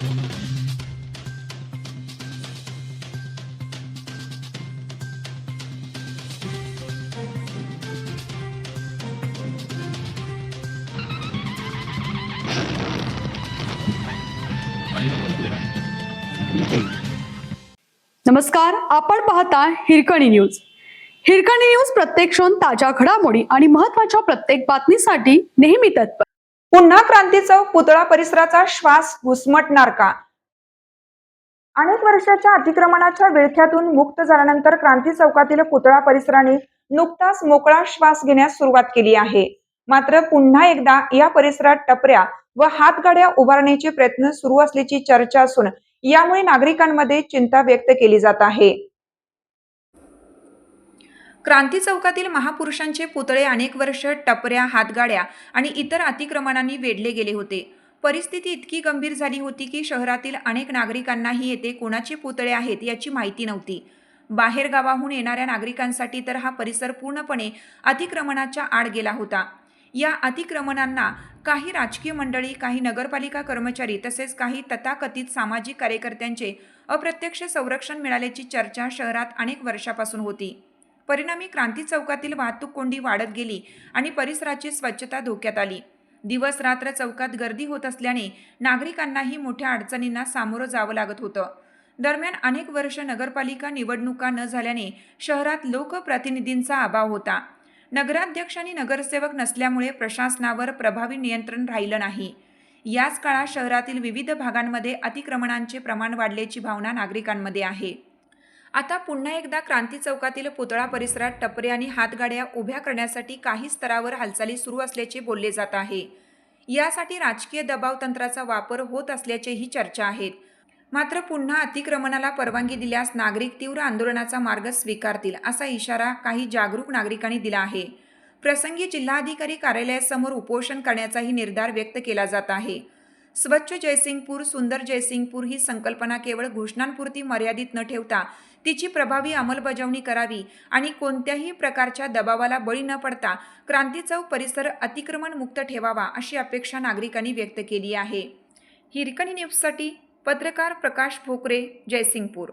नमस्कार, आपण पाहता हिरकणी न्यूज. हिरकणी न्यूज प्रत्येक क्षण ताज्या घडामोडी आणि महत्त्वाच्या प्रत्येक बातमीसाठी नेहमी तत्पर. पुन्हा क्रांती चौक पुतळा परिसराचा श्वास घुसमटणार का? अनेक वर्षाच्या अतिक्रमणाच्या विळख्यातून मुक्त झाल्यानंतर क्रांती चौकातील पुतळा परिसराने नुकताच मोकळा श्वास घेण्यास सुरुवात केली आहे. मात्र पुन्हा एकदा या परिसरात टपऱ्या व हातगाड्या उभारण्याचे प्रयत्न सुरू असल्याची चर्चा असून यामुळे नागरिकांमध्ये चिंता व्यक्त केली जात आहे. क्रांती चौकातील महापुरुषांचे पुतळे अनेक वर्ष टपऱ्या, हातगाड्या आणि इतर अतिक्रमणांनी वेढले गेले होते. परिस्थिती इतकी गंभीर झाली होती की शहरातील अनेक नागरिकांनाही येथे कोणाचे पुतळे आहेत याची माहिती नव्हती. बाहेर गावाहून येणाऱ्या नागरिकांसाठी तर हा परिसर पूर्णपणे अतिक्रमणाच्या आड गेला होता. या अतिक्रमणांना काही राजकीय मंडळी, काही नगरपालिका कर्मचारी तसेच काही तथाकथित सामाजिक कार्यकर्त्यांचे अप्रत्यक्ष संरक्षण मिळाल्याची चर्चा शहरात अनेक वर्षापासून होती. परिणामी क्रांती चौकातील वाहतूक कोंडी वाढत गेली आणि परिसराची स्वच्छता धोक्यात आली. दिवस रात्र चौकात गर्दी होत असल्याने नागरिकांनाही मोठ्या अडचणींना सामोरं जावं लागत होतं. दरम्यान अनेक वर्ष नगरपालिका निवडणुका न झाल्याने शहरात लोकप्रतिनिधींचा अभाव होता. नगराध्यक्ष आणि नगरसेवक नसल्यामुळे प्रशासनावर प्रभावी नियंत्रण राहिलं नाही. याच काळात शहरातील विविध भागांमध्ये अतिक्रमणांचे प्रमाण वाढल्याची भावना नागरिकांमध्ये आहे. आता पुन्हा एकदा क्रांती चौकातील पुतळा परिसरात टपऱ्या आणि हातगाड्या उभ्या करण्यासाठी काही स्तरावर हालचाली सुरू असल्याचे बोलले जात आहे. यासाठी राजकीय दबाव तंत्राचा वापर होत असल्याचेही चर्चा आहेत. मात्र पुन्हा अतिक्रमणाला परवानगी दिल्यास नागरिक तीव्र आंदोलनाचा मार्ग स्वीकारतील असा इशारा काही जागरूक नागरिकांनी दिला आहे. प्रसंगी जिल्हाधिकारी कार्यालयासमोर उपोषण करण्याचाही निर्धार व्यक्त केला जात आहे. स्वच्छ जयसिंगपूर, सुंदर जयसिंगपूर ही संकल्पना केवळ घोषणांपुरती मर्यादित न ठेवता तिची प्रभावी अंमलबजावणी करावी आणि कोणत्याही प्रकारच्या दबावाला बळी न पडता क्रांती चौक परिसर अतिक्रमण मुक्त ठेवावा अशी अपेक्षा नागरिकांनी व्यक्त केली आहे. हिरकणी न्यूजसाठी पत्रकार प्रकाश भोकरे, जयसिंगपूर.